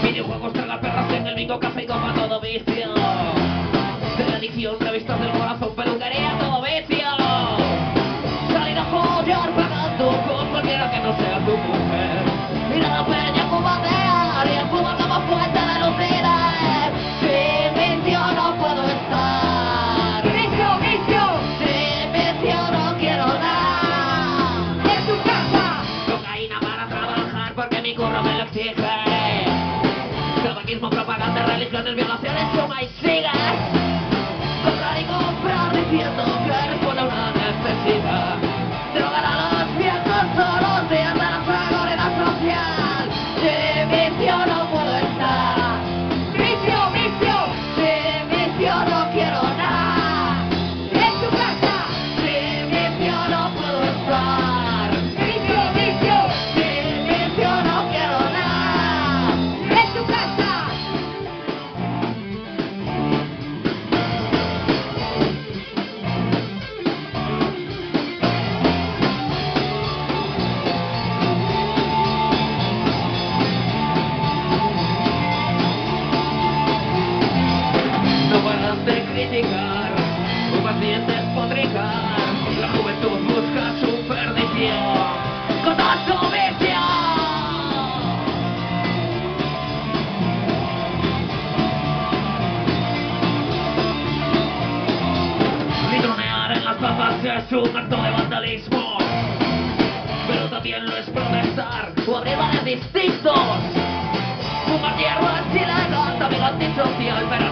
Videojuegos, tragar perras en el bingo, café y copa, todo vicio. Tradición, revistas del corazón, peluquería, todo vicio. Salir a follar pagando con cualquiera que no sea tu mujer. Ir a la peña a cubatear y a fumar la más fuerte de los días. Sin vicio no puedo estar. ¡Vicio, vicio! Sin vicio no quiero nada. ¡En tu casa! Cocaína para trabajar porque mi curro me lo exige. Tabaquismo, propaganda, religiones, violaciones, suma y sigue. Comprar y comprar diciendo que responde a una necesidad. Drogar a los viejos todos los días de la seguridad social. Sin vicio no puedo estar. ¡Vicio, vicio! Sin vicio no quiero nada. ¡En tu casa! Sin vicio no puedo estar. ¡Vicio, vicio! Sin vicio no quiero nada. ¡En tu casa! No paran de criticar, un paciente es potricar. La juventud busca su perdición con toda su visión. Litronear en las papas es un acto de vandalismo, pero también lo es protestar o abrir bares distintos. Fumar hierba es ilegal, también antisocial, pero